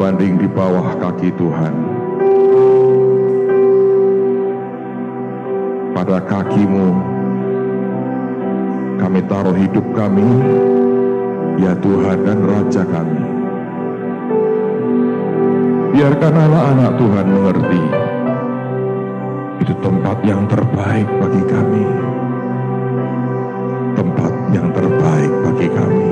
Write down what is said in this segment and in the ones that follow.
berbanding di bawah kaki Tuhan. Pada kaki-Mu kami taruh hidup kami, ya Tuhan dan Raja kami. Biarkan anak-anak Tuhan mengerti, itu tempat yang terbaik bagi kami. Tempat yang terbaik bagi kami.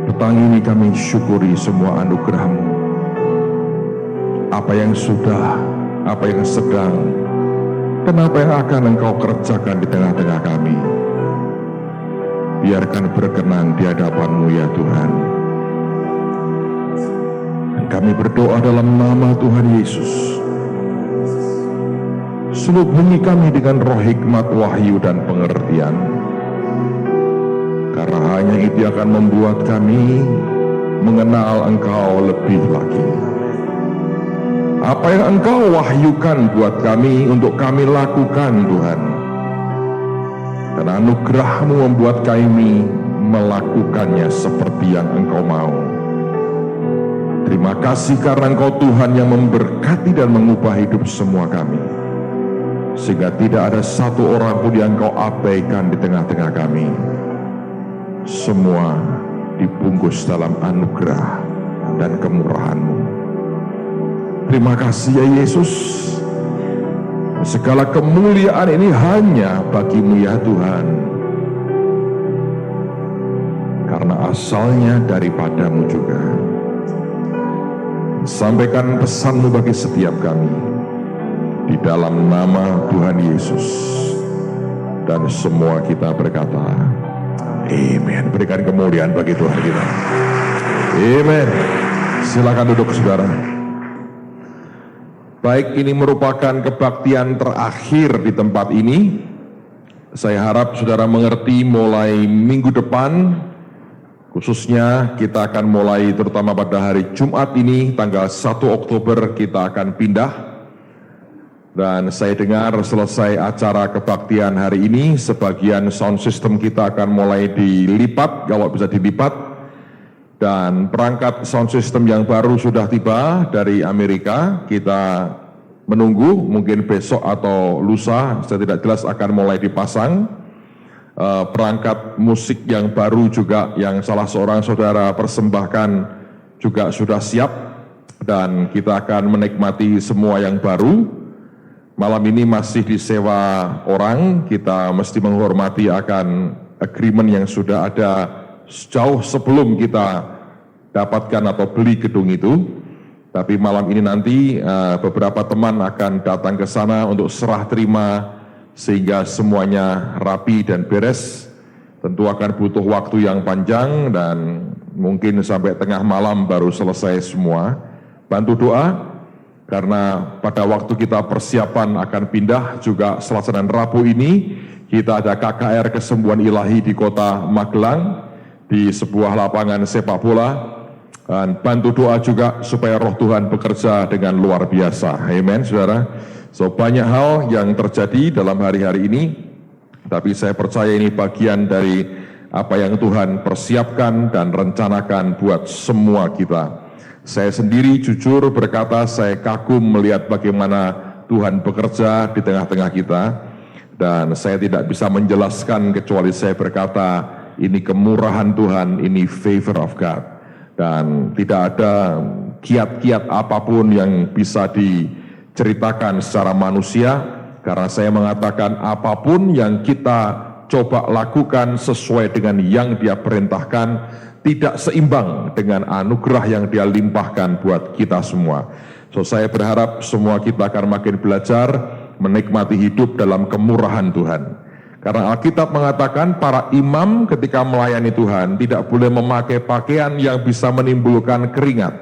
Petang ini kami syukuri semua anugerah-Mu. Apa yang sudah, apa yang sedang, dan apa yang akan Engkau kerjakan di tengah-tengah kami. Biarkan berkenan di hadapan-Mu ya Tuhan. Dan kami berdoa dalam nama Tuhan Yesus. Selubungi kami dengan roh hikmat, wahyu, dan pengertian. Karena hanya itu akan membuat kami mengenal Engkau lebih lagi. Apa yang Engkau wahyukan buat kami untuk kami lakukan Tuhan. Dan anugerah-Mu membuat kami melakukannya seperti yang Engkau mau. Terima kasih karena Engkau Tuhan yang memberkati dan mengubah hidup semua kami. Sehingga tidak ada satu orang pun yang Engkau abaikan di tengah-tengah kami. Semua dibungkus dalam anugerah dan kemurahan-Mu. Terima kasih ya Yesus. Segala kemuliaan ini hanya bagi-Mu ya Tuhan. Karena asalnya daripada-Mu juga. Sampaikan pesan-Mu bagi setiap kami. Di dalam nama Tuhan Yesus. Dan semua kita berkata, amin. Berikan kemuliaan bagi Tuhan kita. Amin. Silakan duduk saudara. Baik, ini merupakan kebaktian terakhir di tempat ini. Saya harap saudara mengerti mulai minggu depan, khususnya kita akan mulai terutama pada hari Jumat ini, tanggal 1 Oktober kita akan pindah. Dan saya dengar selesai acara kebaktian hari ini, sebagian sound system kita akan mulai dilipat, kalau bisa dilipat. Dan perangkat sound system yang baru sudah tiba dari Amerika, kita menunggu, mungkin besok atau lusa, saya tidak jelas akan mulai dipasang. Perangkat musik yang baru juga yang salah seorang saudara persembahkan juga sudah siap. Dan kita akan menikmati semua yang baru. Malam ini masih disewa orang, kita mesti menghormati akan agreement yang sudah ada jauh sebelum kita dapatkan atau beli gedung itu. Tapi malam ini nanti beberapa teman akan datang ke sana untuk serah terima sehingga semuanya rapi dan beres. Tentu akan butuh waktu yang panjang dan mungkin sampai tengah malam baru selesai semua. Bantu doa. Karena pada waktu kita persiapan akan pindah juga Selasa dan Rabu ini, kita ada KKR Kesembuhan Ilahi di kota Magelang, di sebuah lapangan sepak bola. Dan bantu doa juga supaya roh Tuhan bekerja dengan luar biasa. Amen, saudara. So, banyak hal yang terjadi dalam hari-hari ini, tapi saya percaya ini bagian dari apa yang Tuhan persiapkan dan rencanakan buat semua kita. Saya sendiri jujur berkata, saya kagum melihat bagaimana Tuhan bekerja di tengah-tengah kita. Dan saya tidak bisa menjelaskan kecuali saya berkata, ini kemurahan Tuhan, ini favor of God. Dan tidak ada kiat-kiat apapun yang bisa diceritakan secara manusia. Karena saya mengatakan apapun yang kita coba lakukan sesuai dengan yang Dia perintahkan, tidak seimbang dengan anugerah yang Dia limpahkan buat kita semua. So, saya berharap semua kita akan makin belajar menikmati hidup dalam kemurahan Tuhan. Karena Alkitab mengatakan para imam ketika melayani Tuhan tidak boleh memakai pakaian yang bisa menimbulkan keringat.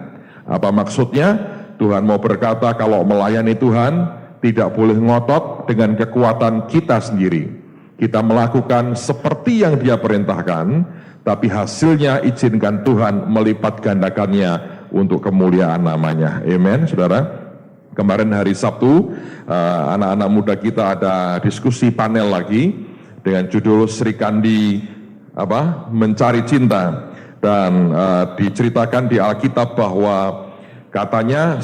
Apa maksudnya? Tuhan mau berkata kalau melayani Tuhan tidak boleh ngotot dengan kekuatan kita sendiri. Kita melakukan seperti yang Dia perintahkan, tapi hasilnya izinkan Tuhan melipat gandakannya untuk kemuliaan namanya. Amen, saudara. Kemarin hari Sabtu, anak-anak muda kita ada diskusi panel lagi dengan judul Sri Kandi Mencari Cinta. Dan diceritakan di Alkitab bahwa katanya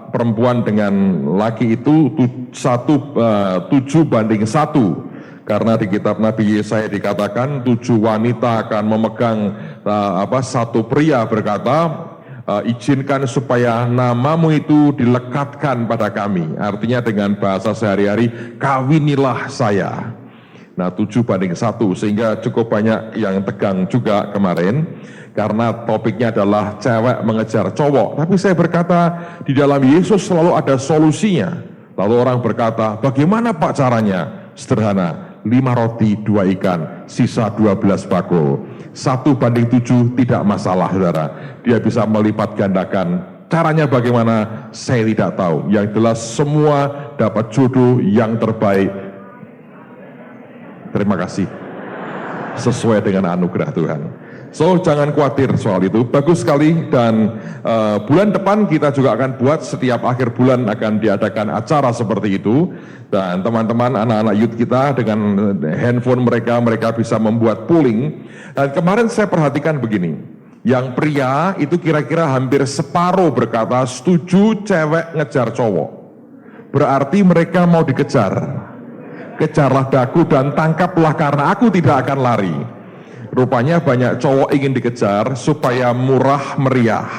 perempuan dengan laki itu 7:1, karena di kitab Nabi Yesaya dikatakan 7 wanita akan memegang satu pria berkata, izinkan supaya namamu itu dilekatkan pada kami. Artinya dengan bahasa sehari-hari, kawinilah saya. Nah 7:1, sehingga cukup banyak yang tegang juga kemarin, karena topiknya adalah cewek mengejar cowok. Tapi saya berkata, di dalam Yesus selalu ada solusinya. Lalu orang berkata, bagaimana Pak caranya? Sederhana, 5 roti 2 ikan, sisa 12 bakul. 1:7 tidak masalah, saudara. Dia bisa melipat gandakan. Caranya bagaimana? Saya tidak tahu. Yang jelas semua dapat jodoh yang terbaik. Terima kasih. Sesuai dengan anugerah Tuhan. So, jangan khawatir soal itu. Bagus sekali. Dan bulan depan kita juga akan buat, setiap akhir bulan akan diadakan acara seperti itu. Dan teman-teman anak-anak youth kita dengan handphone mereka bisa membuat polling. Dan kemarin saya perhatikan begini. Yang pria itu kira-kira hampir separuh berkata setuju cewek ngejar cowok. Berarti mereka mau dikejar. Kejarlah daku dan tangkaplah karena aku tidak akan lari. Rupanya banyak cowok ingin dikejar supaya murah meriah.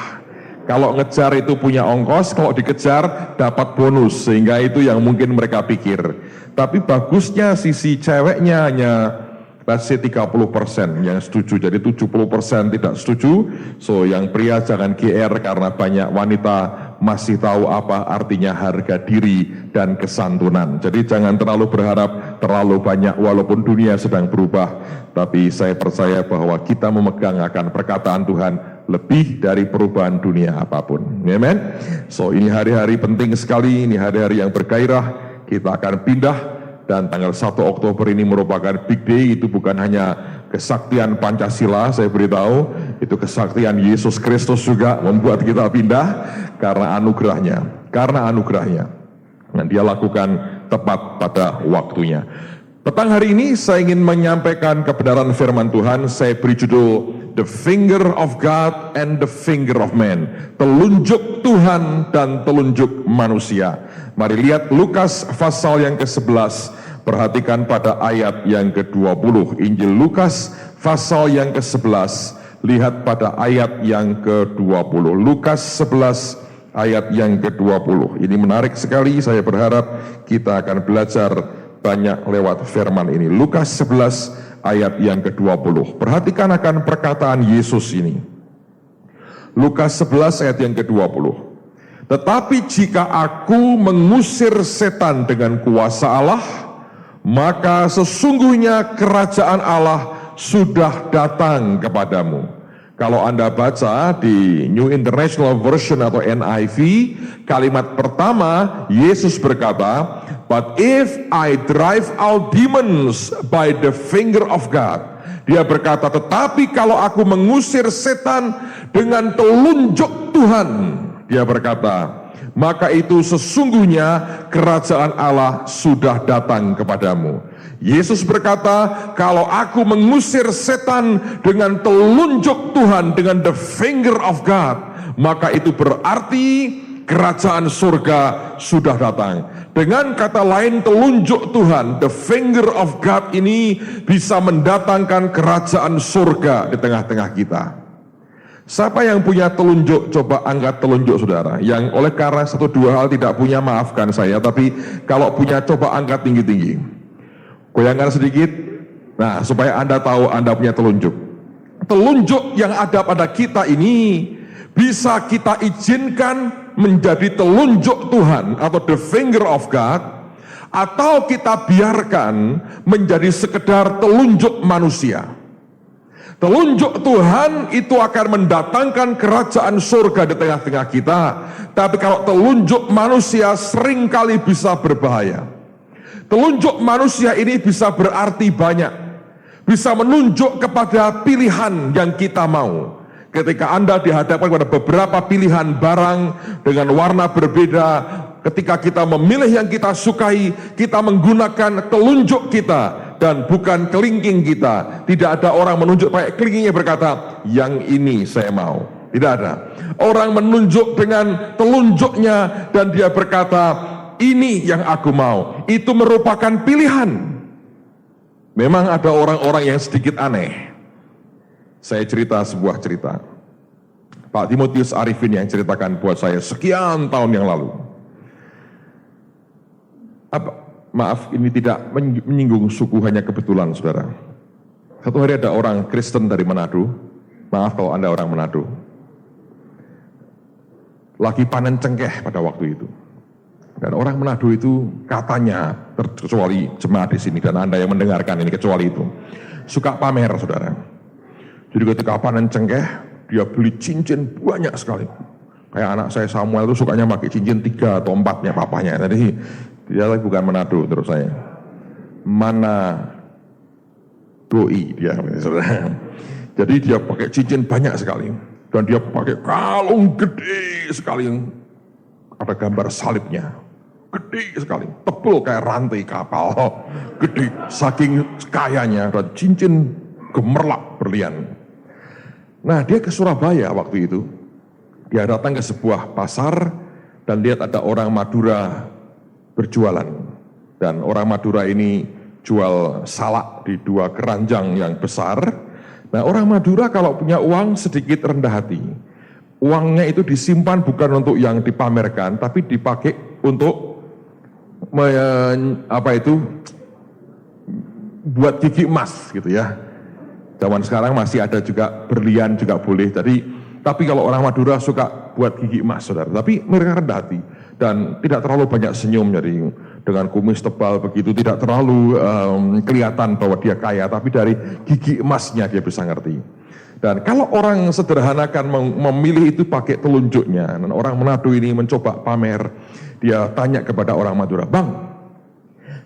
Kalau ngejar itu punya ongkos, kalau dikejar dapat bonus, sehingga itu yang mungkin mereka pikir. Tapi bagusnya sisi ceweknya hanya 30% yang setuju, jadi 70% tidak setuju. So yang pria jangan GR karena banyak wanita masih tahu apa artinya harga diri dan kesantunan. Jadi jangan terlalu berharap terlalu banyak walaupun dunia sedang berubah. Tapi saya percaya bahwa kita memegang akan perkataan Tuhan lebih dari perubahan dunia apapun. Amen. So ini hari-hari penting sekali, ini hari-hari yang bergairah. Kita akan pindah. Dan tanggal 1 Oktober ini merupakan big day. Itu bukan hanya kesaktian Pancasila, saya beritahu, itu kesaktian Yesus Kristus juga membuat kita pindah karena anugerahnya. Dan dia lakukan tepat pada waktunya. Petang hari ini saya ingin menyampaikan kebenaran firman Tuhan. Saya beri judul The Finger of God and the Finger of Man. Telunjuk Tuhan dan telunjuk manusia. Mari lihat Lukas pasal yang ke-11. Perhatikan pada ayat yang ke-20. Injil Lukas pasal yang ke-11. Lihat pada ayat yang ke-20. Lukas 11 ayat yang ke-20. Ini menarik sekali. Saya berharap kita akan belajar banyak lewat firman ini. Lukas 11 ayat yang ke-20. Perhatikan akan perkataan Yesus ini. Lukas 11 ayat yang ke-20. Tetapi jika aku mengusir setan dengan kuasa Allah, maka sesungguhnya kerajaan Allah sudah datang kepadamu. Kalau Anda baca di New International Version atau NIV, kalimat pertama Yesus berkata, "But if I drive out demons by the finger of God." Dia berkata, tetapi kalau aku mengusir setan dengan telunjuk Tuhan, dia berkata, maka itu sesungguhnya kerajaan Allah sudah datang kepadamu. Yesus berkata, kalau aku mengusir setan dengan telunjuk Tuhan, dengan the finger of God, maka itu berarti kerajaan surga sudah datang. Dengan kata lain, telunjuk Tuhan, the finger of God ini bisa mendatangkan kerajaan surga di tengah-tengah kita. Siapa yang punya telunjuk, coba angkat telunjuk saudara. Yang oleh karena 1-2 hal tidak punya, maafkan saya. Tapi kalau punya, coba angkat tinggi-tinggi. Goyangkan sedikit. Nah, supaya Anda tahu Anda punya telunjuk. Telunjuk yang ada pada kita ini bisa kita izinkan menjadi telunjuk Tuhan atau the finger of God, atau kita biarkan menjadi sekedar telunjuk manusia. Telunjuk Tuhan itu akan mendatangkan kerajaan surga di tengah-tengah kita. Tapi kalau telunjuk manusia seringkali bisa berbahaya. Telunjuk manusia ini bisa berarti banyak. Bisa menunjuk kepada pilihan yang kita mau. Ketika Anda dihadapkan pada beberapa pilihan barang dengan warna berbeda, ketika kita memilih yang kita sukai, kita menggunakan telunjuk kita. dan bukan kelingking kita. Tidak ada orang menunjuk pakai kelingkingnya berkata, yang ini saya mau. Tidak ada. Orang menunjuk dengan telunjuknya dan dia berkata, ini yang aku mau. Itu merupakan pilihan. Memang ada orang-orang yang sedikit aneh. Saya cerita sebuah cerita. Pak Timotius Arifin yang ceritakan buat saya sekian tahun yang lalu. Maaf, ini tidak menyinggung suku, hanya kebetulan, saudara. Satu hari ada orang Kristen dari Manado. Maaf kalau Anda orang Manado. Lagi panen cengkeh pada waktu itu. Dan orang Manado itu katanya, terkecuali jemaat di sini dan Anda yang mendengarkan ini kecuali itu, suka pamer, saudara. Jadi ketika panen cengkeh, dia beli cincin banyak sekali. Kayak anak saya Samuel itu sukanya pakai cincin 3 atau 4-nya papanya. Jadi dia bukan Manado terus saya. Mana doi dia, saudara. Jadi dia pakai cincin banyak sekali. Dan dia pakai kalung gede sekali. Ada gambar salibnya. Gede sekali. Tebal kayak rantai kapal. Gede. Saking kayanya. Dan cincin gemerlap berlian. Nah, dia ke Surabaya waktu itu. Dia datang ke sebuah pasar dan lihat ada orang Madura berjualan. Dan orang Madura ini jual salak di 2 keranjang yang besar. Nah, orang Madura kalau punya uang sedikit rendah hati. Uangnya itu disimpan bukan untuk yang dipamerkan, tapi dipakai untuk buat gigi emas gitu ya. Zaman sekarang masih ada juga berlian juga boleh. Tapi kalau orang Madura suka buat gigi emas, saudara. Tapi mereka rendah hati dan tidak terlalu banyak senyum. Jadi dengan kumis tebal begitu tidak terlalu kelihatan bahwa dia kaya. Tapi dari gigi emasnya dia bisa ngerti. Dan kalau orang sederhanakan memilih itu pakai telunjuknya. Dan orang Manado ini mencoba pamer. Dia tanya kepada orang Madura, Bang,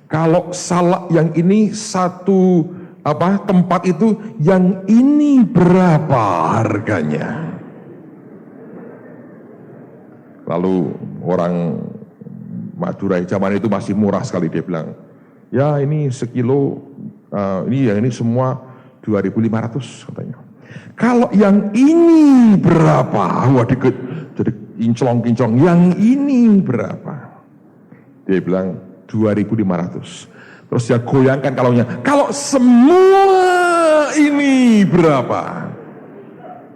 kalau salak yang ini satu tempat itu, yang ini berapa harganya? Lalu orang Madura zaman itu masih murah sekali, dia bilang, ya ini sekilo, ini semua 2.500 katanya. Kalau yang ini berapa? Wah, jadi kinclong-kinclong, yang ini berapa? Dia bilang 2.500. Terus dia goyangkan kalungnya. Kalau semua ini berapa?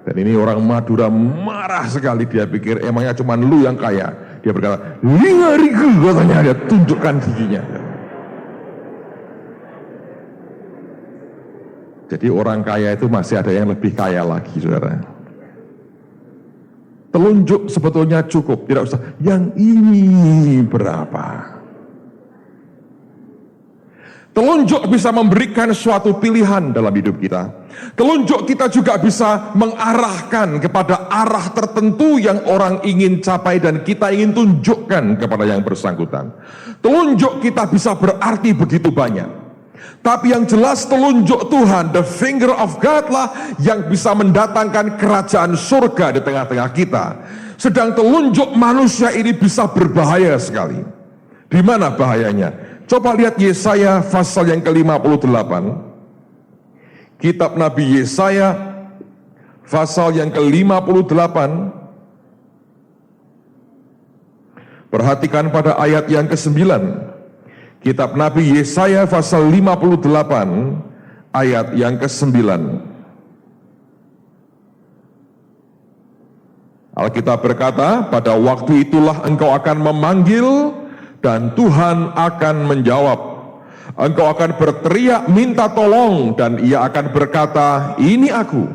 Dan ini orang Madura marah sekali. Dia pikir emangnya cuma lu yang kaya. Dia berkata, 5.000 katanya. Dia tunjukkan giginya. Jadi orang kaya itu masih ada yang lebih kaya lagi, saudara. Telunjuk sebetulnya cukup. Tidak usah, yang ini berapa? Telunjuk bisa memberikan suatu pilihan dalam hidup kita. Telunjuk kita juga bisa mengarahkan kepada arah tertentu yang orang ingin capai dan kita ingin tunjukkan kepada yang bersangkutan. Telunjuk kita bisa berarti begitu banyak. Tapi yang jelas telunjuk Tuhan, the finger of God lah yang bisa mendatangkan kerajaan surga di tengah-tengah kita. Sedang telunjuk manusia ini bisa berbahaya sekali. Di mana bahayanya? Coba lihat Yesaya pasal yang ke-58. Kitab Nabi Yesaya pasal yang ke-58. Perhatikan pada ayat yang ke-9. Kitab Nabi Yesaya pasal 58 ayat yang ke-9. Alkitab berkata, pada waktu itulah engkau akan memanggil dan Tuhan akan menjawab. Engkau akan berteriak minta tolong dan ia akan berkata, ini aku.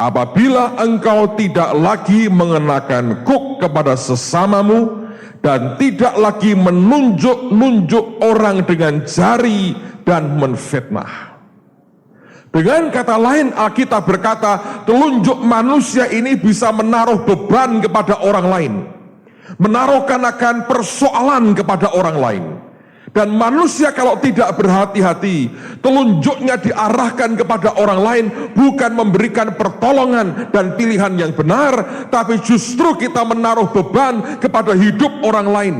Apabila engkau tidak lagi mengenakan kuk kepada sesamamu dan tidak lagi menunjuk-nunjuk orang dengan jari dan menfitnah. Dengan kata lain, Alkitab berkata, telunjuk manusia ini bisa menaruh beban kepada orang lain. Menaruhkan akan persoalan kepada orang lain. Dan manusia kalau tidak berhati-hati, telunjuknya diarahkan kepada orang lain, bukan memberikan pertolongan dan pilihan yang benar, tapi justru kita menaruh beban kepada hidup orang lain.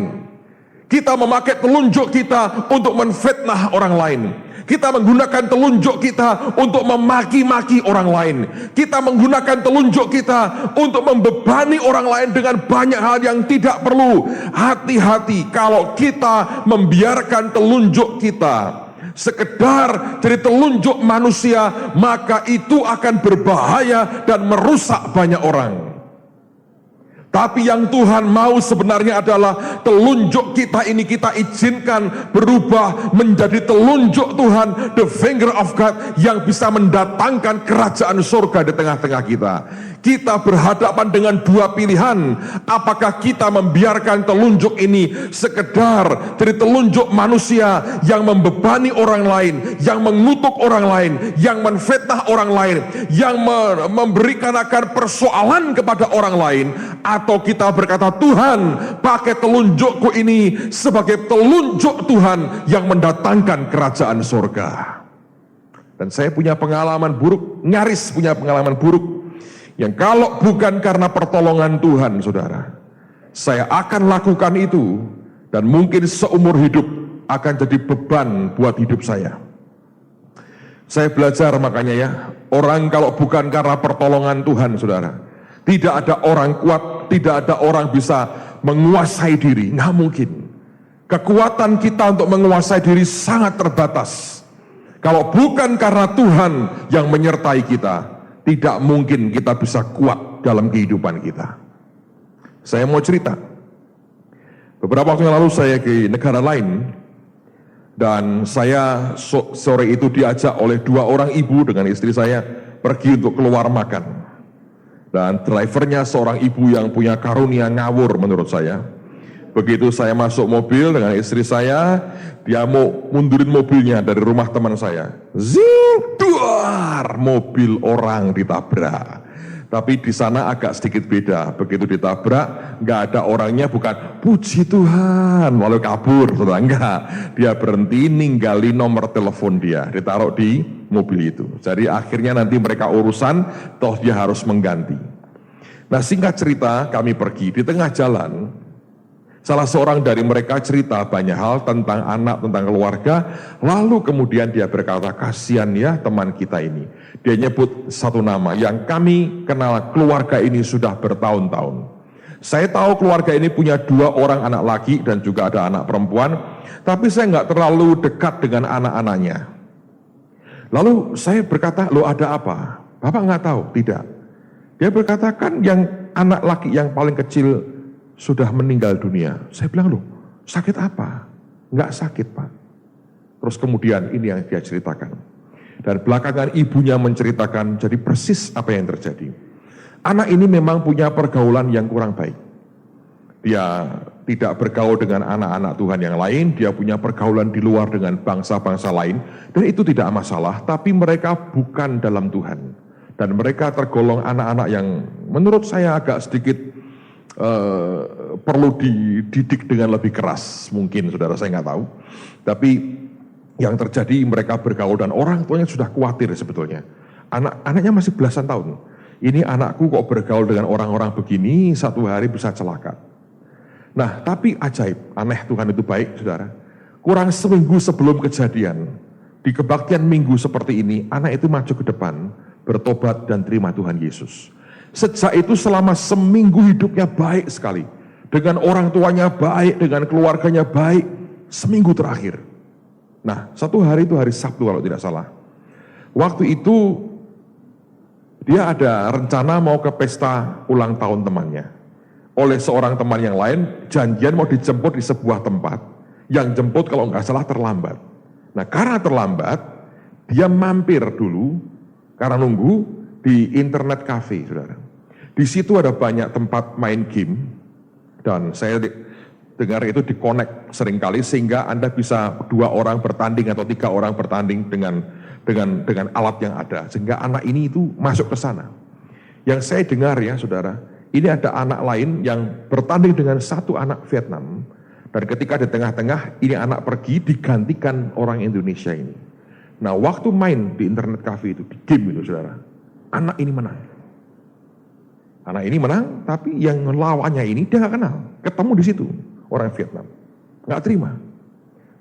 Kita memakai telunjuk kita untuk menfitnah orang lain. Kita menggunakan telunjuk kita untuk memaki-maki orang lain. Kita menggunakan telunjuk kita untuk membebani orang lain dengan banyak hal yang tidak perlu. Hati-hati kalau kita membiarkan telunjuk kita sekedar dari telunjuk manusia, maka itu akan berbahaya dan merusak banyak orang. Tapi yang Tuhan mau sebenarnya adalah telunjuk kita ini kita izinkan berubah menjadi telunjuk Tuhan, the finger of God, yang bisa mendatangkan kerajaan surga di tengah-tengah kita. Kita berhadapan dengan dua pilihan. Apakah kita membiarkan telunjuk ini sekedar dari telunjuk manusia yang membebani orang lain, yang mengutuk orang lain, yang menfitnah orang lain, yang memberikan akan persoalan kepada orang lain, atau kita berkata, Tuhan, pakai telunjukku ini sebagai telunjuk Tuhan yang mendatangkan kerajaan surga. Dan saya punya pengalaman buruk, nyaris punya pengalaman buruk, yang kalau bukan karena pertolongan Tuhan, saudara, saya akan lakukan itu, dan mungkin seumur hidup akan jadi beban buat hidup saya. Saya belajar makanya ya, orang kalau bukan karena pertolongan Tuhan, saudara, tidak ada orang kuat, tidak ada orang bisa menguasai diri, nggak mungkin. Kekuatan kita untuk menguasai diri sangat terbatas. Kalau bukan karena Tuhan yang menyertai kita, tidak mungkin kita bisa kuat dalam kehidupan kita. Saya mau cerita. Beberapa waktu yang lalu saya ke negara lain, dan saya sore itu diajak oleh dua orang ibu dengan istri saya pergi untuk keluar makan. Dan drivernya seorang ibu yang punya karunia ngawur menurut saya. Begitu saya masuk mobil dengan istri saya, dia mau mundurin mobilnya dari rumah teman saya. Zing, duar, mobil orang ditabrak. Tapi di sana agak sedikit beda. Begitu ditabrak, nggak ada orangnya, bukan puji Tuhan, walau kabur, saudara, enggak. Dia berhenti, ninggalin nomor telepon dia, ditaruh di mobil itu. Jadi akhirnya nanti mereka urusan, toh dia harus mengganti. Nah, singkat cerita, kami pergi di tengah jalan. Salah seorang dari mereka cerita banyak hal tentang anak, tentang keluarga. Lalu kemudian dia berkata, kasihan ya teman kita ini. Dia nyebut satu nama yang kami kenal, keluarga ini sudah bertahun-tahun. Saya tahu keluarga ini punya 2 orang anak laki dan juga ada anak perempuan. Tapi saya nggak terlalu dekat dengan anak-anaknya. Lalu saya berkata, lo ada apa? Bapak nggak tahu? Tidak. Dia berkata, kan yang anak laki yang paling kecil sudah meninggal dunia. Saya bilang, loh, sakit apa? Enggak sakit, Pak. Terus kemudian ini yang dia ceritakan. Dan belakangan ibunya menceritakan jadi persis apa yang terjadi. Anak ini memang punya pergaulan yang kurang baik. Dia tidak bergaul dengan anak-anak Tuhan yang lain, dia punya pergaulan di luar dengan bangsa-bangsa lain, dan itu tidak masalah, tapi mereka bukan dalam Tuhan. Dan mereka tergolong anak-anak yang menurut saya agak sedikit perlu dididik dengan lebih keras, mungkin saudara, saya nggak tahu. Tapi yang terjadi mereka bergaul dan orang tuanya sudah khawatir sebetulnya. Anaknya masih belasan tahun. Ini anakku kok bergaul dengan orang-orang begini, satu hari bisa celaka. Nah, tapi ajaib, aneh, Tuhan itu baik, saudara. Kurang seminggu sebelum kejadian, di kebaktian minggu seperti ini, anak itu maju ke depan, bertobat dan terima Tuhan Yesus. Sejak itu selama seminggu hidupnya baik sekali. Dengan orang tuanya baik, dengan keluarganya baik. Seminggu terakhir. Nah, satu hari itu hari Sabtu kalau tidak salah. Waktu itu dia ada rencana mau ke pesta ulang tahun temannya. Oleh seorang teman yang lain, janjian mau dijemput di sebuah tempat. Yang jemput kalau nggak salah terlambat. Nah, karena terlambat, dia mampir dulu, karena nunggu, di internet cafe, saudara. Di situ ada banyak tempat main game, dan saya dengar itu di-connect seringkali, sehingga Anda bisa 2 orang bertanding atau 3 orang bertanding dengan alat yang ada, sehingga anak ini itu masuk ke sana. Yang saya dengar ya, saudara, ini ada anak lain yang bertanding dengan satu anak Vietnam, dan ketika di tengah-tengah, ini anak pergi digantikan orang Indonesia ini. Nah, waktu main di internet cafe itu, di game itu, saudara, anak ini menang. Anak ini menang, tapi yang lawannya ini dia nggak kenal. Ketemu di situ, orang Vietnam. Nggak terima.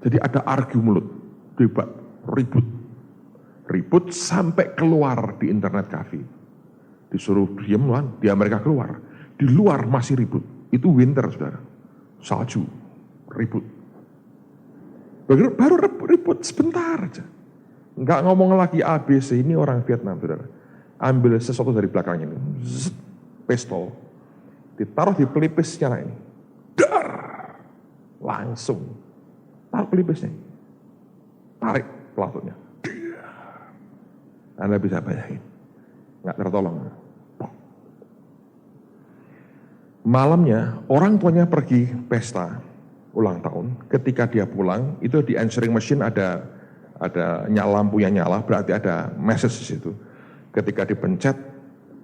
Jadi ada argu mulut, debat, ribut. Ribut sampai keluar di internet cafe. Disuruh diem lah, di Amerika keluar. Di luar masih ribut. Itu winter, saudara. Salju, ribut. Baru ribut sebentar aja. Nggak ngomong lagi ABC, ini orang Vietnam, saudara. Ambil sesuatu dari belakangnya ini. Zzz, pistol. Ditaruh di pelipisnya ini. Dar! Langsung. Taruh pelipisnya. Tarik pelatutnya. Anda bisa bayangin. Nggak tertolong. Malamnya, orang tuanya pergi pesta ulang tahun. Ketika dia pulang, itu di answering machine ada lampu yang nyala, berarti ada message di situ. Ketika dipencet,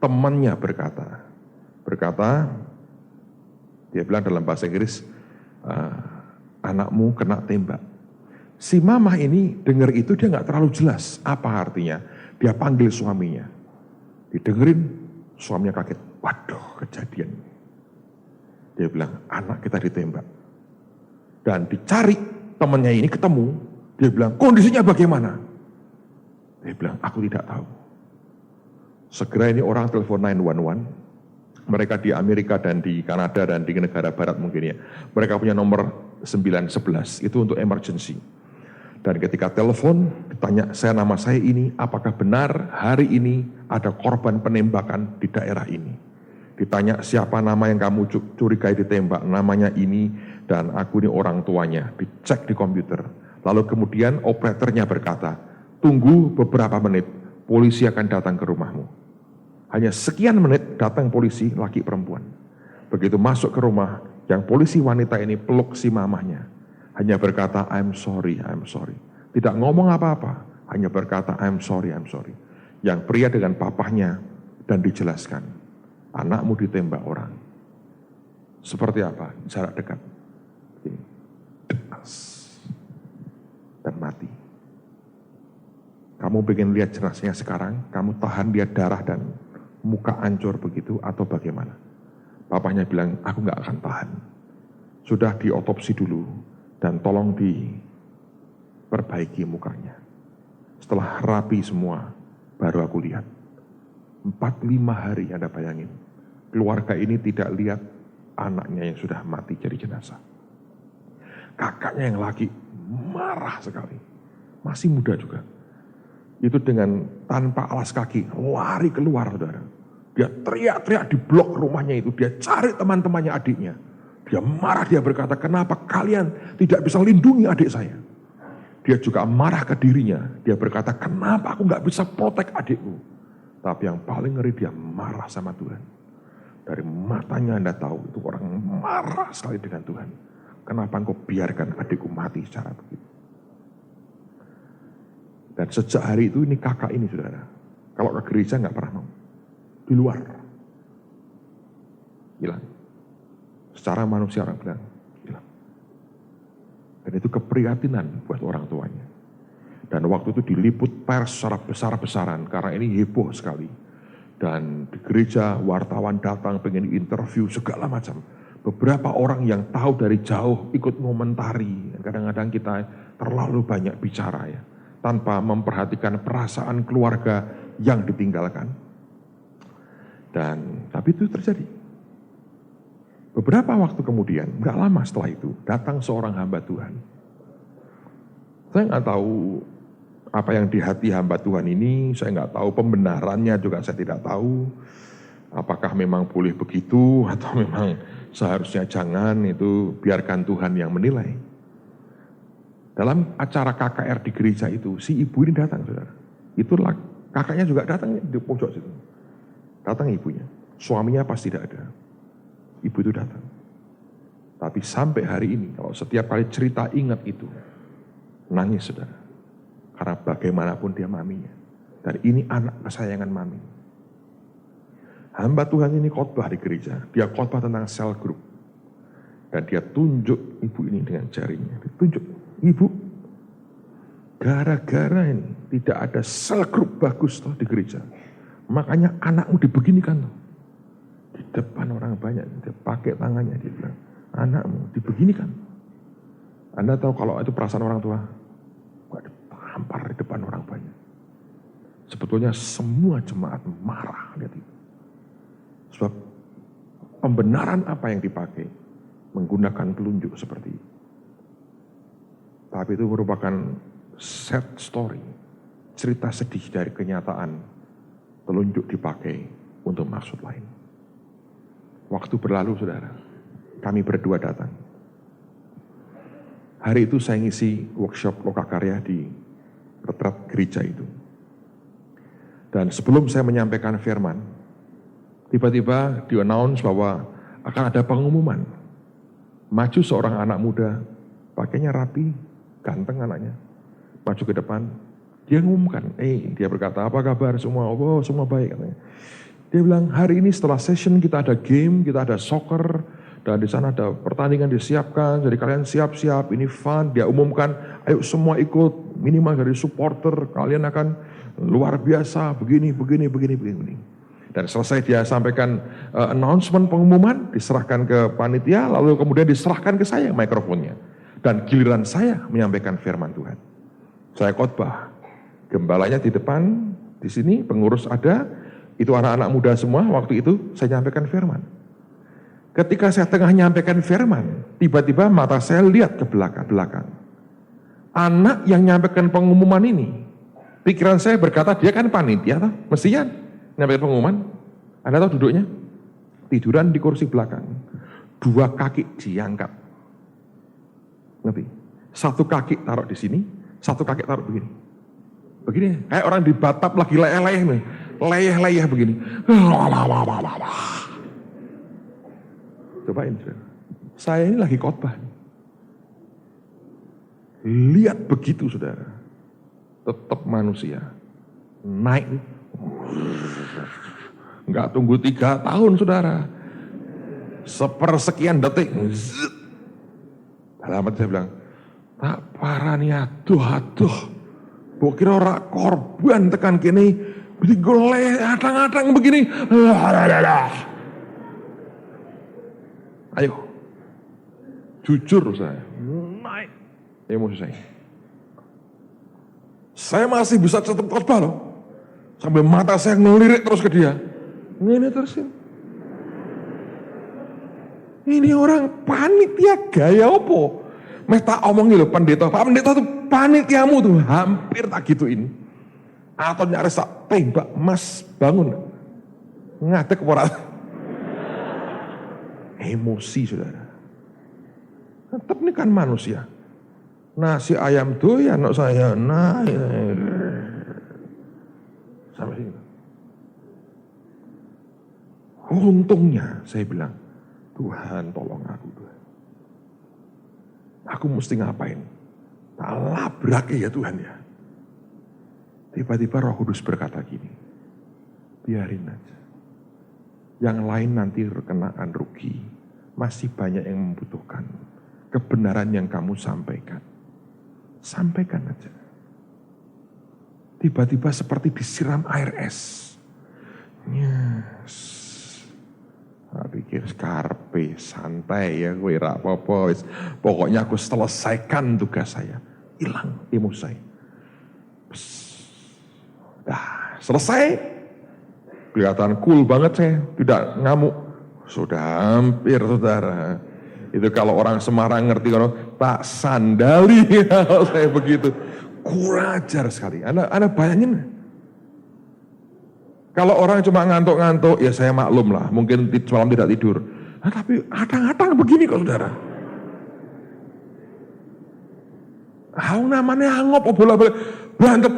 temannya berkata, dia bilang dalam bahasa Inggris, anakmu kena tembak. Si mamah ini dengar itu dia nggak terlalu jelas apa artinya. Dia panggil suaminya, didengerin, suaminya kaget. Waduh, kejadian. Dia bilang, anak kita ditembak. Dan dicari temannya ini ketemu, dia bilang, kondisinya bagaimana? Dia bilang, aku tidak tahu. Segera ini orang telepon 911, mereka di Amerika dan di Kanada dan di negara barat mungkin ya. Mereka punya nomor 911, itu untuk emergency. Dan ketika telepon, ditanya, nama saya ini, apakah benar hari ini ada korban penembakan di daerah ini? Ditanya, siapa nama yang kamu curigai ditembak? Namanya ini, dan aku ini orang tuanya. Dicek di komputer. Lalu kemudian operatornya berkata, tunggu beberapa menit, polisi akan datang ke rumahmu. Hanya sekian menit datang polisi, laki perempuan. Begitu masuk ke rumah, yang polisi wanita ini peluk si mamahnya. Hanya berkata, I'm sorry. Tidak ngomong apa-apa, hanya berkata, I'm sorry. Yang pria dengan papahnya, dan dijelaskan, anakmu ditembak orang. Seperti apa? Jarak dekat. Dan mati. Kamu pengen lihat jenazahnya sekarang, kamu tahan dia darah dan muka hancur begitu, atau bagaimana? Papahnya bilang, aku gak akan tahan. Sudah diotopsi dulu, dan tolong diperbaiki mukanya. Setelah rapi semua, baru aku lihat. 4-5 hari Anda bayangin. Keluarga ini tidak lihat anaknya yang sudah mati jadi jenazah. Kakaknya yang laki marah sekali. Masih muda juga. Itu dengan tanpa alas kaki, lari keluar, saudara. Dia teriak-teriak di blok rumahnya itu. Dia cari teman-temannya adiknya. Dia marah, dia berkata, kenapa kalian tidak bisa lindungi adik saya? Dia juga marah ke dirinya. Dia berkata, kenapa aku gak bisa protek adikku? Tapi yang paling ngeri, dia marah sama Tuhan. Dari matanya Anda tahu, itu orang marah sekali dengan Tuhan. Kenapa engkau biarkan adikku mati secara begitu? Dan sejak hari itu, ini kakak ini, saudara. Kalau ke gereja gak pernah mau. Di luar. Hilang. Secara manusia orang bilang, hilang. Dan itu keprihatinan buat orang tuanya. Dan waktu itu diliput pers secara besar-besaran, karena ini heboh sekali. Dan di gereja wartawan datang pengen interview segala macam. Beberapa orang yang tahu dari jauh ikut ngomentari. Kadang-kadang kita terlalu banyak bicara ya, tanpa memperhatikan perasaan keluarga yang ditinggalkan. Tapi itu terjadi. Beberapa waktu kemudian, gak lama setelah itu, datang seorang hamba Tuhan. Saya gak tahu apa yang di hati hamba Tuhan ini, saya gak tahu pembenarannya juga saya tidak tahu. Apakah memang boleh begitu, atau memang seharusnya jangan, itu biarkan Tuhan yang menilai. Dalam acara KKR di gereja itu, si ibu ini datang, saudara. Itulah kakaknya juga datang di pojok situ. Datang ibunya, suaminya pasti tidak ada. Ibu itu datang. Tapi sampai hari ini, kalau setiap kali cerita ingat itu, nangis, saudara. Karena bagaimanapun dia maminya. Dan ini anak kesayangan mami. Hamba Tuhan ini khotbah di gereja. Dia khotbah tentang cell group. Dan dia tunjuk ibu ini dengan jarinya. Ditunjuk, ibu, gara-gara ini tidak ada cell group bagus toh di gereja. Makanya anakmu dibeginikan toh. Di depan orang banyak, dia pakai tangannya, dia bilang, anakmu dibeginikan. Anda tahu kalau itu perasaan orang tua? Gak ditampar di depan orang banyak. Sebetulnya semua jemaat marah lihat itu. Sebab pembenaran apa yang dipakai menggunakan telunjuk seperti itu. Tapi itu merupakan sad story, cerita sedih dari kenyataan telunjuk dipakai untuk maksud lain. Waktu berlalu saudara, kami berdua datang. Hari itu saya ngisi workshop lokakarya di retret gereja itu. Dan sebelum saya menyampaikan firman, tiba-tiba di-announce bahwa akan ada pengumuman. Maju seorang anak muda, pakainya rapi, ganteng anaknya. Maju ke depan, dia ngumumkan, dia berkata, apa kabar semua? Oh, semua baik katanya. Dia bilang, hari ini setelah session kita ada game, kita ada soccer, dan di sana ada pertandingan disiapkan, jadi kalian siap-siap, ini fun. Dia umumkan, ayo semua ikut, minimal dari supporter, kalian akan luar biasa, begini. Dan selesai dia sampaikan announcement pengumuman, diserahkan ke panitia, lalu kemudian diserahkan ke saya mikrofonnya. Dan giliran saya menyampaikan firman Tuhan. Saya khotbah, gembalanya di depan, di sini pengurus ada, itu anak-anak muda semua, waktu itu saya nyampaikan firman. Ketika saya tengah menyampaikan firman, tiba-tiba mata saya lihat ke belakang. Anak yang menyampaikan pengumuman ini, pikiran saya berkata, dia kan panitia, mestinya menyampaikan pengumuman. Anda tahu duduknya? Tiduran di kursi belakang. 2 kaki diangkat. Ngerti? 1 kaki taruh di sini, 1 kaki taruh begini. Begini, kayak orang di Batam lagi leyeh-leyeh nih. Leyeh-leyeh begini. Cobain, saya ini lagi khotbah. Lihat begitu, saudara. Tetap manusia. Naik. Enggak tunggu 3 tahun, saudara. Sepersekian detik. Dalam hati saya bilang, tak parani aduh. Gua kira orang korban tekan kini, begini goleh, adang-adang begini. Ayo, jujur saya, naik emosi saya. Saya masih bisa tetap khotbah loh, sambil mata saya ngelirik terus ke dia. Ini terusin. Ini orang panitia gaya opo? Meh tak omongin loh pendeta, Pak Pendeta tuh panitiamu tuh hampir tak gituin. Atau nyaris tak tembak, Mas bangun. Ngadek orang. Emosi saudara. Tetap ini kan manusia. Nasi ayam doyan, anak saya. Sampai sini. Untungnya saya bilang, Tuhan tolong aku Tuhan. Aku mesti ngapain? Tak labrak ya Tuhan ya. Tiba-tiba Roh Kudus berkata gini, biarin aja. Yang lain nanti kenaan rugi. Masih banyak yang membutuhkan kebenaran yang kamu sampaikan. Sampaikan aja. Tiba-tiba seperti disiram air es. Yes. Saya pikir skarpe, santai ya, gue rak apa-apa. Pokoknya aku selesaikan tugas saya. Hilang emosi saya. Dah, selesai. Kelihatan cool banget saya, tidak ngamuk. Sudah hampir saudara. Itu kalau orang Semarang ngerti, kalau tak sandali kalau saya begitu. Kurang ajar sekali. Anda bayangin. Kalau orang cuma ngantuk-ngantuk, ya saya maklum lah. Mungkin semalam tidak tidur. Nah, tapi adang-adang begini kok saudara. Hau namanya angop, bola-bola berantem.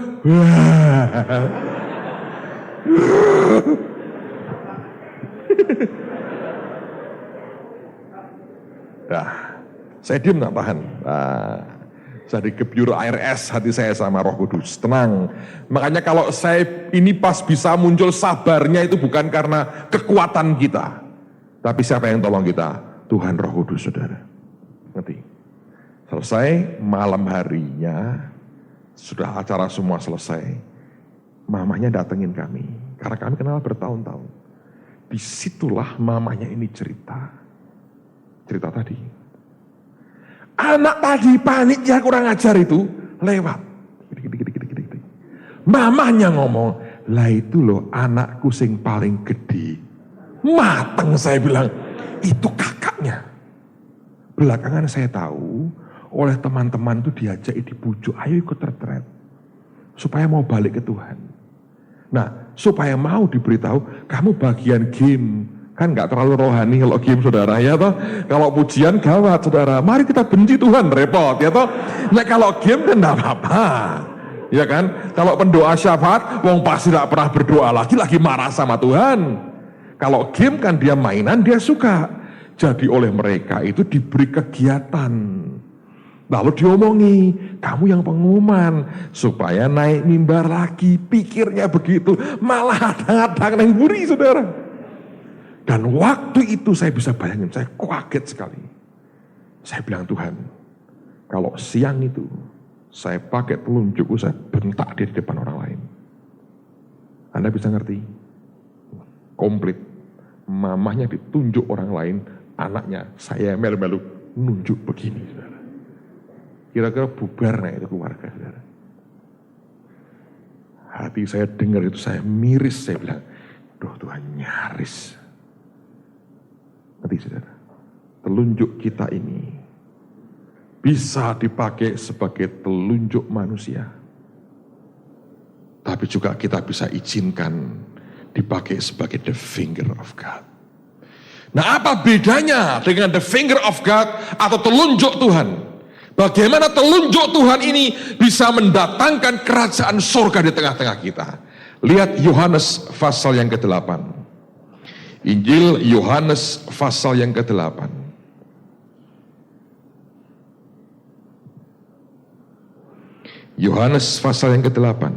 Nah, saya diam tak tahan. Saya digebyur air es hati saya sama Roh Kudus. Tenang. Makanya kalau saya ini pas bisa muncul sabarnya itu bukan karena kekuatan kita. Tapi siapa yang tolong kita? Tuhan Roh Kudus saudara. Ngerti? Selesai malam harinya, sudah acara semua selesai. Mamanya datengin kami. Karena kami kenal bertahun-tahun. Disitulah mamanya ini cerita tadi. Anak tadi panik ya kurang ajar itu lewat. Mamahnya ngomong, lah itu loh anakku sing paling gede. Mateng saya bilang, itu kakaknya. Belakangan saya tahu oleh teman-teman itu diajak dibujuk, ayo ikut retret. Supaya mau balik ke Tuhan. Nah, supaya mau diberitahu, kamu bagian game. Kan gak terlalu rohani kalau game saudara ya toh. Kalau pujian gawat saudara. Mari kita benci Tuhan, repot ya toh. Nah kalau game kan gak apa-apa. Ya kan? Kalau pendoa syafaat, wong pasti tidak pernah berdoa lagi marah sama Tuhan. Kalau game kan dia mainan, dia suka. Jadi oleh mereka itu diberi kegiatan. Lalu diomongi, kamu yang pengumuman, supaya naik mimbar lagi. Pikirnya begitu, malah datang yang buri saudara. Dan waktu itu saya bisa bayangin, saya kaget sekali. Saya bilang, Tuhan, kalau siang itu, saya pakai telunjukku, saya bentak dia di depan orang lain. Anda bisa ngerti? Komplit. Mamahnya ditunjuk orang lain, anaknya saya melu-melu nunjuk begini. Saudara. Kira-kira bubar nah itu keluarga. Saudara. Hati saya dengar itu, saya miris, saya bilang, duh Tuhan nyaris. Nanti saudara, telunjuk kita ini bisa dipakai sebagai telunjuk manusia. Tapi juga kita bisa izinkan dipakai sebagai the finger of God. Nah apa bedanya dengan the finger of God atau telunjuk Tuhan? Bagaimana telunjuk Tuhan ini bisa mendatangkan kerajaan surga di tengah-tengah kita? Lihat Yohanes pasal yang ke-8. Injil Yohanes pasal yang ke-8. Yohanes pasal yang ke-8.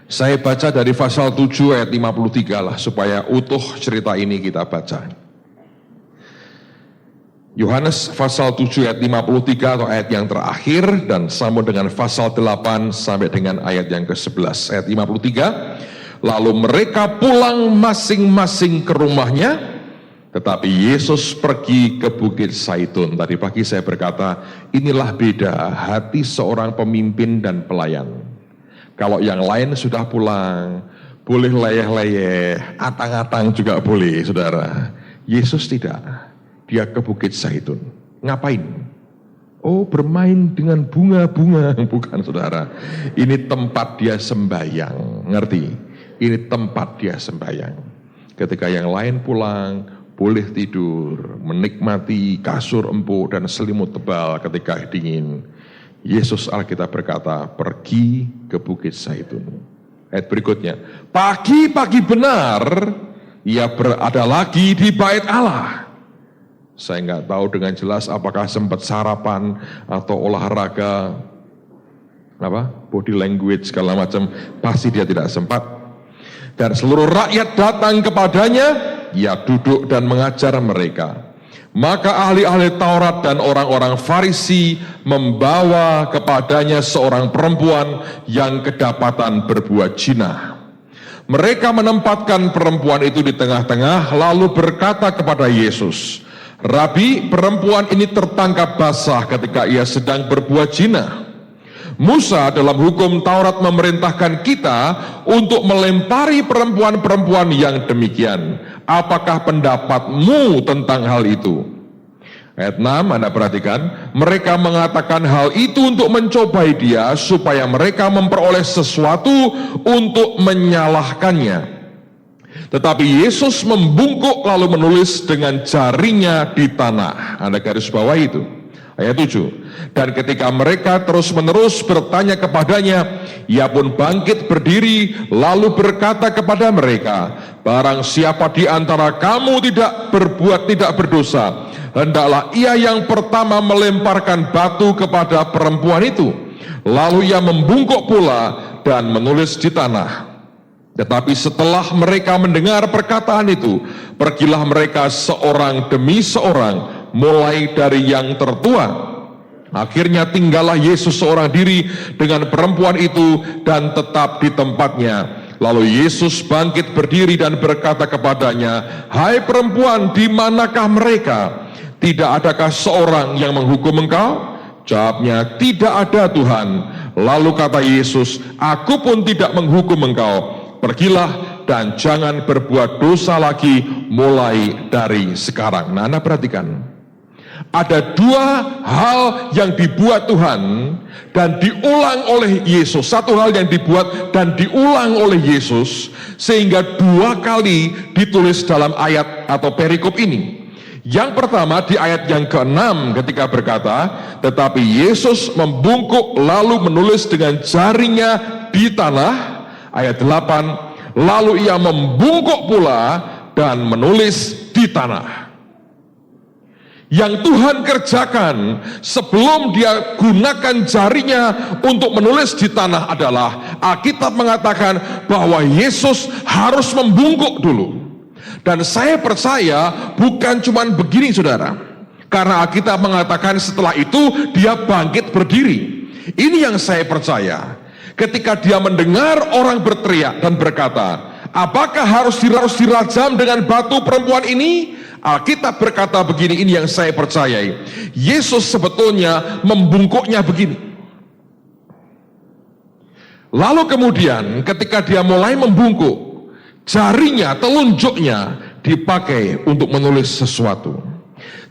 Saya baca dari pasal 7 ayat 53 lah, supaya utuh cerita ini kita baca. Yohanes pasal 7 ayat 53 atau ayat yang terakhir, dan sambung dengan pasal 8 sampai dengan ayat yang ke-11. Ayat 53, lalu mereka pulang masing-masing ke rumahnya, tetapi Yesus pergi ke Bukit Zaitun. Tadi pagi saya berkata, inilah beda hati seorang pemimpin dan pelayan. Kalau yang lain sudah pulang, boleh leyeh-leyeh, atang-atang juga boleh, saudara. Yesus tidak, dia ke Bukit Zaitun. Ngapain? Oh, bermain dengan bunga-bunga. Bukan, saudara. Ini tempat dia sembahyang, ngerti? Ini tempat dia sembahyang. Ketika yang lain pulang, boleh tidur, menikmati kasur empuk dan selimut tebal ketika dingin. Yesus Alkitab berkata, pergi ke Bukit Zaitun. Ayat berikutnya, pagi-pagi benar, ia berada lagi di bait Allah. Saya nggak tahu dengan jelas apakah sempat sarapan atau olahraga, body language segala macam, pasti dia tidak sempat. Dan seluruh rakyat datang kepadanya, ia duduk dan mengajar mereka. Maka ahli-ahli Taurat dan orang-orang Farisi membawa kepadanya seorang perempuan yang kedapatan berbuat zina. Mereka menempatkan perempuan itu di tengah-tengah, lalu berkata kepada Yesus, Rabi, perempuan ini tertangkap basah ketika ia sedang berbuat zina. Musa dalam hukum Taurat memerintahkan kita untuk melempari perempuan-perempuan yang demikian. Apakah pendapatmu tentang hal itu? Ayat 6, Anda perhatikan, mereka mengatakan hal itu untuk mencobai dia supaya mereka memperoleh sesuatu untuk menyalahkannya. Tetapi Yesus membungkuk lalu menulis dengan jarinya di tanah. Anda garis bawah itu. Ayat 7, dan ketika mereka terus-menerus bertanya kepadanya, ia pun bangkit berdiri lalu berkata kepada mereka, barang siapa di antara kamu tidak berdosa, hendaklah ia yang pertama melemparkan batu kepada perempuan itu. Lalu ia membungkuk pula dan menulis di tanah. Tetapi setelah mereka mendengar perkataan itu, pergilah mereka seorang demi seorang, mulai dari yang tertua. Akhirnya tinggallah Yesus seorang diri dengan perempuan itu dan tetap di tempatnya. Lalu Yesus bangkit berdiri dan berkata kepadanya, "Hai perempuan, di manakah mereka? Tidak adakah seorang yang menghukum engkau?" Jawabnya, "Tidak ada, Tuhan." Lalu kata Yesus, "Aku pun tidak menghukum engkau. Pergilah dan jangan berbuat dosa lagi mulai dari sekarang." Nah, Anda perhatikan. Ada dua hal yang dibuat Tuhan dan diulang oleh Yesus. Satu hal yang dibuat dan diulang oleh Yesus, sehingga dua kali ditulis dalam ayat atau perikop ini. Yang pertama di ayat yang ke-6 ketika berkata, "Tetapi Yesus membungkuk lalu menulis dengan jarinya di tanah." Ayat 8, "Lalu ia membungkuk pula dan menulis di tanah." Yang Tuhan kerjakan sebelum dia gunakan jarinya untuk menulis di tanah adalah, Alkitab mengatakan bahwa Yesus harus membungkuk dulu. Dan saya percaya bukan cuma begini, saudara, karena Alkitab mengatakan setelah itu dia bangkit berdiri. Ini yang saya percaya. Ketika dia mendengar orang berteriak dan berkata, "Apakah harus dirajam dengan batu perempuan ini?" Alkitab berkata begini, ini yang saya percayai. Yesus sebetulnya membungkuknya begini. Lalu kemudian ketika dia mulai membungkuk, jarinya, telunjuknya dipakai untuk menulis sesuatu.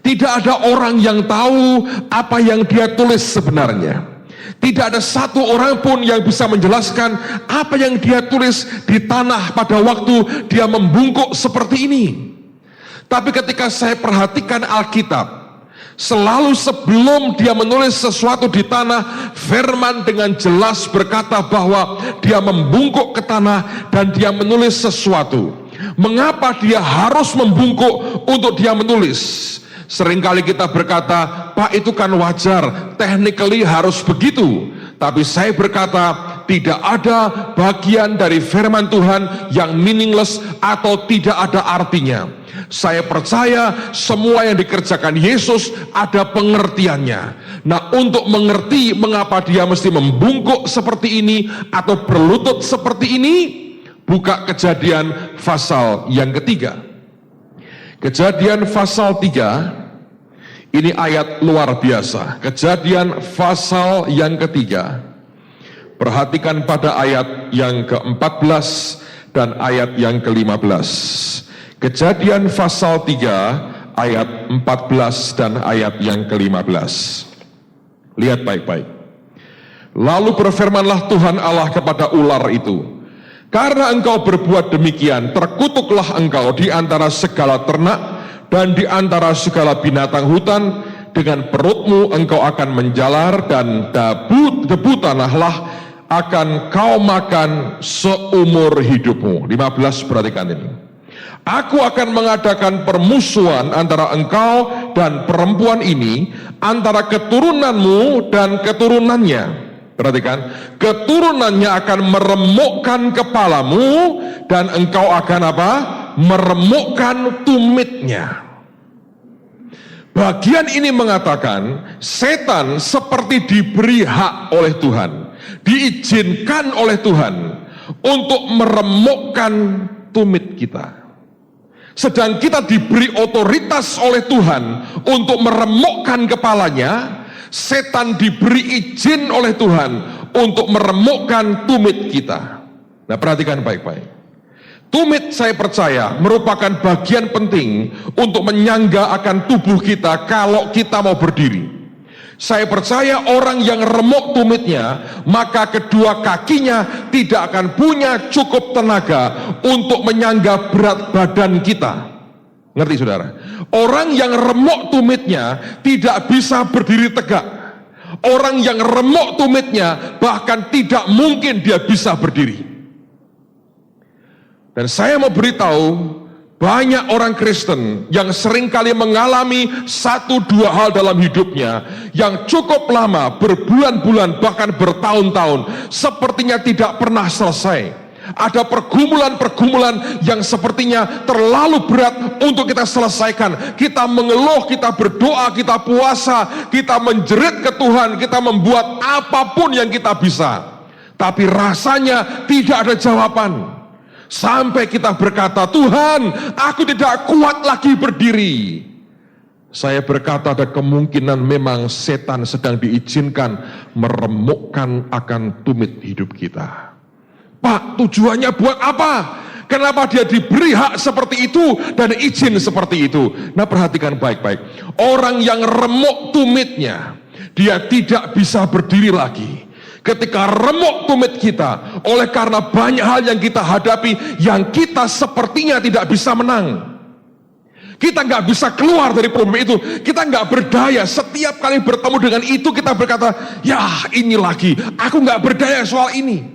Tidak ada orang yang tahu apa yang dia tulis sebenarnya. Tidak ada satu orang pun yang bisa menjelaskan apa yang dia tulis di tanah pada waktu dia membungkuk seperti ini. Tapi ketika saya perhatikan Alkitab, selalu sebelum dia menulis sesuatu di tanah, firman dengan jelas berkata bahwa dia membungkuk ke tanah dan dia menulis sesuatu. Mengapa dia harus membungkuk untuk dia menulis? Seringkali kita berkata, "Pak, itu kan wajar, technically harus begitu." Tapi saya berkata, tidak ada bagian dari firman Tuhan yang meaningless atau tidak ada artinya. Saya percaya semua yang dikerjakan Yesus ada pengertiannya. Nah, untuk mengerti mengapa dia mesti membungkuk seperti ini atau berlutut seperti ini, buka Kejadian pasal yang ketiga. Kejadian pasal 3, ini ayat luar biasa. Kejadian pasal yang ketiga. Perhatikan pada ayat yang ke-14 dan ayat yang ke-15. Kejadian pasal 3 ayat 14 dan ayat yang ke-15. Lihat baik-baik. Lalu berfirmanlah Tuhan Allah kepada ular itu, "Karena engkau berbuat demikian, terkutuklah engkau di antara segala ternak dan di antara segala binatang hutan. Dengan perutmu engkau akan menjalar dan debu tanahlah akan kau makan seumur hidupmu." 15, perhatikan ini. "Aku akan mengadakan permusuhan antara engkau dan perempuan ini, antara keturunanmu dan keturunannya." Perhatikan, keturunannya akan meremukkan kepalamu dan engkau akan apa? Meremukkan tumitnya. Bagian ini mengatakan setan seperti diberi hak oleh Tuhan, diizinkan oleh Tuhan untuk meremukkan tumit kita. Sedang kita diberi otoritas oleh Tuhan untuk meremukkan kepalanya, setan diberi izin oleh Tuhan untuk meremukkan tumit kita. Nah, perhatikan baik-baik. Tumit, saya percaya, merupakan bagian penting untuk menyangga akan tubuh kita kalau kita mau berdiri. Saya percaya orang yang remuk tumitnya, maka kedua kakinya tidak akan punya cukup tenaga untuk menyangga berat badan kita. Ngerti, saudara? Orang yang remuk tumitnya tidak bisa berdiri tegak. Orang yang remuk tumitnya bahkan tidak mungkin dia bisa berdiri. Dan saya mau beritahu, banyak orang Kristen yang seringkali mengalami 1-2 hal dalam hidupnya yang cukup lama, berbulan-bulan bahkan bertahun-tahun, sepertinya tidak pernah selesai. Ada pergumulan-pergumulan yang sepertinya terlalu berat untuk kita selesaikan. Kita mengeluh, kita berdoa, kita puasa, kita menjerit ke Tuhan, kita membuat apapun yang kita bisa. Tapi rasanya tidak ada jawaban. Sampai kita berkata, Tuhan, aku tidak kuat lagi berdiri. Saya berkata ada kemungkinan memang setan sedang diizinkan meremukkan akan tumit hidup kita. Pak, tujuannya buat apa? Kenapa dia diberi hak seperti itu dan izin seperti itu? Nah, perhatikan baik-baik. Orang yang remuk tumitnya, dia tidak bisa berdiri lagi. Ketika remuk tumit kita, oleh karena banyak hal yang kita hadapi, yang kita sepertinya tidak bisa menang. Kita nggak bisa keluar dari problem itu. Kita nggak berdaya. Setiap kali bertemu dengan itu, kita berkata, ya ini lagi, aku nggak berdaya soal ini.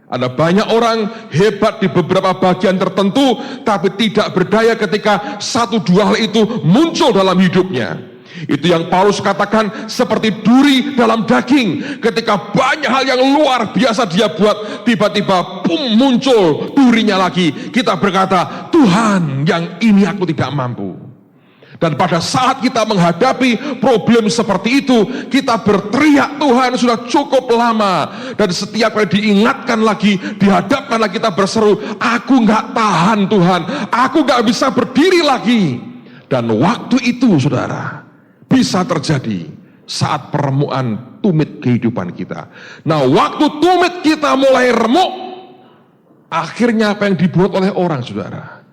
Ada banyak orang hebat di beberapa bagian tertentu, tapi tidak berdaya ketika satu dua hal itu muncul dalam hidupnya. Itu yang Paulus katakan seperti duri dalam daging. Ketika banyak hal yang luar biasa dia buat, tiba-tiba muncul durinya lagi. Kita berkata, Tuhan, yang ini aku tidak mampu. Dan pada saat kita menghadapi problem seperti itu, kita berteriak, Tuhan sudah cukup lama. Dan setiap kali diingatkan lagi, dihadapkan lagi, kita berseru, aku gak tahan Tuhan, aku gak bisa berdiri lagi. Dan waktu itu saudara, bisa terjadi saat peremukan tumit kehidupan kita. Nah, waktu tumit kita mulai remuk, akhirnya apa yang dibuat oleh orang, saudara?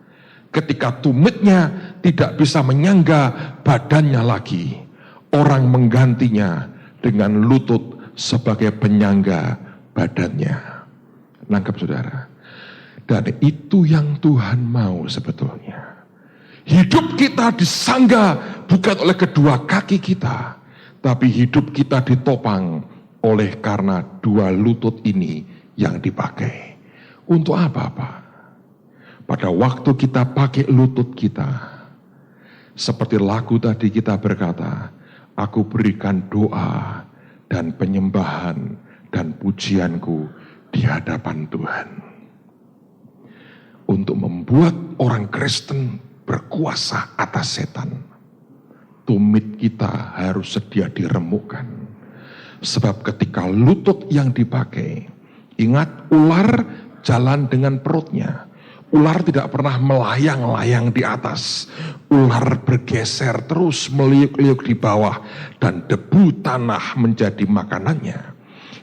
Ketika tumitnya tidak bisa menyangga badannya lagi, orang menggantinya dengan lutut sebagai penyangga badannya. Nangkep, saudara? Dan itu yang Tuhan mau sebetulnya. Hidup kita disangga bukan oleh kedua kaki kita, tapi hidup kita ditopang oleh karena dua lutut ini yang dipakai. Untuk apa? Pada waktu kita pakai lutut kita, seperti lagu tadi kita berkata, aku berikan doa dan penyembahan dan pujianku di hadapan Tuhan. Untuk membuat orang Kristen berkuasa atas setan, tumit kita harus sedia diremukkan. Sebab ketika lutut yang dipakai, ingat ular jalan dengan perutnya. Ular tidak pernah melayang-layang di atas. Ular bergeser terus meliuk-liuk di bawah dan debu tanah menjadi makanannya.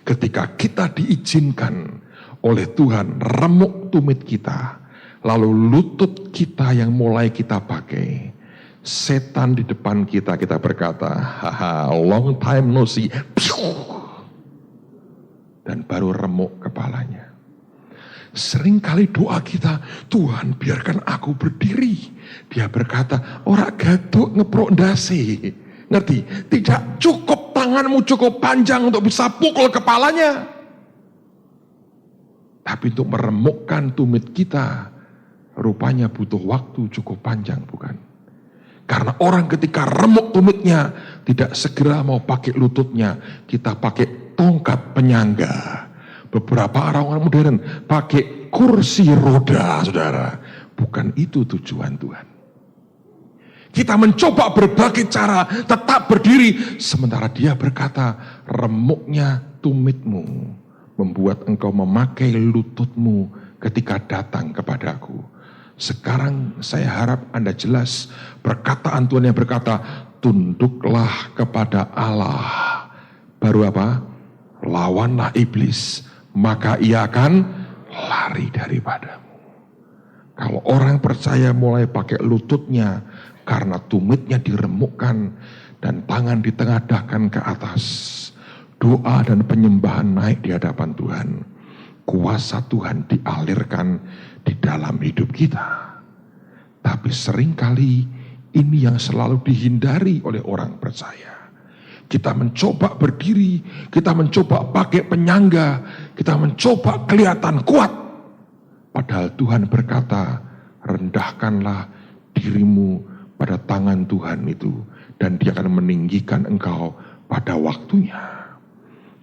Ketika kita diizinkan oleh Tuhan remuk tumit kita, lalu lutut kita yang mulai kita pakai, setan di depan kita, kita berkata, haha, long time no see, dan baru remuk kepalanya. Seringkali doa kita, Tuhan biarkan aku berdiri. Dia berkata, ora gatuk ngeprok ndase. Ngerti? Tidak cukup tanganmu cukup panjang untuk bisa pukul kepalanya. Tapi untuk meremukkan tumit kita, rupanya butuh waktu cukup panjang, bukan? Karena orang ketika remuk tumitnya, tidak segera mau pakai lututnya, kita pakai tongkat penyangga. Beberapa orang modern pakai kursi roda, saudara. Bukan itu tujuan Tuhan. Kita mencoba berbagai cara tetap berdiri, sementara dia berkata, remuknya tumitmu membuat engkau memakai lututmu ketika datang kepadaku. Sekarang saya harap Anda jelas perkataan Tuhan yang berkata, tunduklah kepada Allah. Baru apa? Lawanlah iblis, maka ia akan lari daripadamu. Kalau orang percaya mulai pakai lututnya karena tumitnya diremukkan dan tangan ditengadahkan ke atas, doa dan penyembahan naik di hadapan Tuhan. Kuasa Tuhan dialirkan di dalam hidup kita. Tapi seringkali ini yang selalu dihindari oleh orang percaya. Kita mencoba berdiri, kita mencoba pakai penyangga, kita mencoba kelihatan kuat. Padahal Tuhan berkata, rendahkanlah dirimu pada tangan Tuhan itu, dan dia akan meninggikan engkau pada waktunya.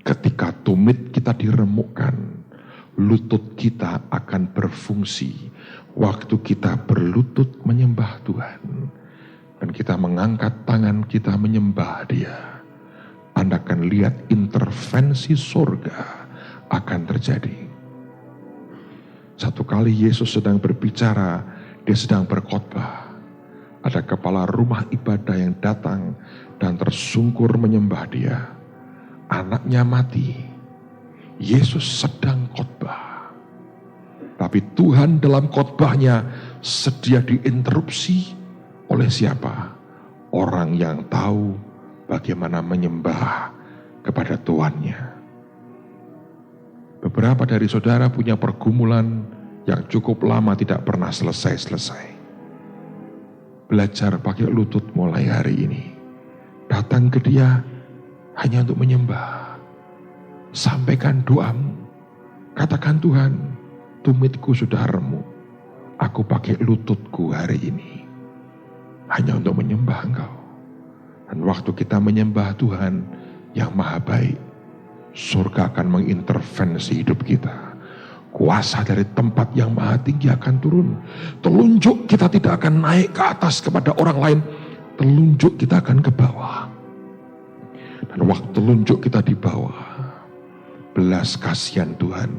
Ketika tumit kita diremukkan, lutut kita akan berfungsi. Waktu kita berlutut menyembah Tuhan, dan kita mengangkat tangan kita menyembah Dia, Anda akan lihat intervensi surga akan terjadi. Satu kali Yesus sedang berbicara, dia sedang berkhotbah. Ada kepala rumah ibadah yang datang dan tersungkur menyembah dia. Anaknya mati. Yesus sedang khotbah. Tapi Tuhan dalam khotbahnya sedia diinterupsi oleh siapa? Orang yang tahu bagaimana menyembah kepada Tuhannya. Beberapa dari saudara punya pergumulan yang cukup lama tidak pernah selesai-selesai. Belajar pakai lutut mulai hari ini. Datang ke dia hanya untuk menyembah. Sampaikan doamu. Katakan, Tuhan, tumitku sudah remuk. Aku pakai lututku hari ini. Hanya untuk menyembah Engkau. Dan waktu kita menyembah Tuhan yang maha baik, surga akan mengintervensi hidup kita. Kuasa dari tempat yang maha tinggi akan turun. Telunjuk kita tidak akan naik ke atas kepada orang lain. Telunjuk kita akan ke bawah. Dan waktu telunjuk kita di bawah, belas kasihan Tuhan,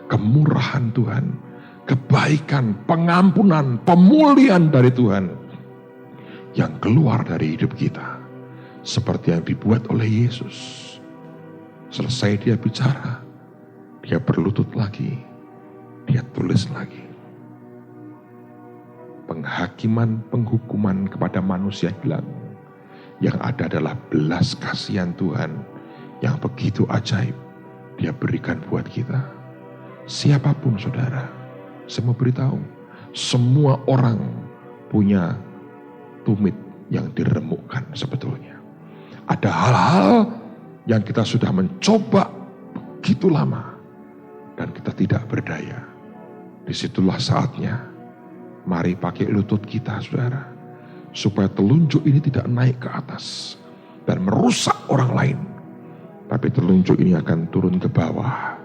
kemurahan Tuhan, kebaikan, pengampunan, pemulihan dari Tuhan yang keluar dari hidup kita. Seperti yang dibuat oleh Yesus. Selesai dia bicara, dia berlutut lagi, dia tulis lagi. Penghakiman, penghukuman kepada manusia hilang. Yang ada adalah belas kasihan Tuhan yang begitu ajaib dia berikan buat kita. Siapapun saudara, saya mau beritahu, semua orang punya tumit yang diremukkan sebetulnya. Ada hal-hal yang kita sudah mencoba begitu lama dan kita tidak berdaya. Disitulah saatnya, mari pakai lutut kita saudara, supaya telunjuk ini tidak naik ke atas dan merusak orang lain. Tapi telunjuk ini akan turun ke bawah.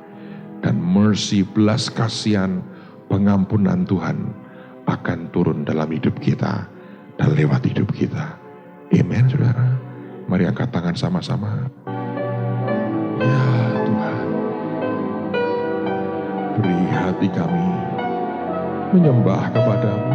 Dan mercy, belas kasihan, pengampunan Tuhan akan turun dalam hidup kita dan lewat hidup kita. Amen saudara. Mari angkat tangan sama-sama. Ya Tuhan, beri hati kami menyembah kepadamu.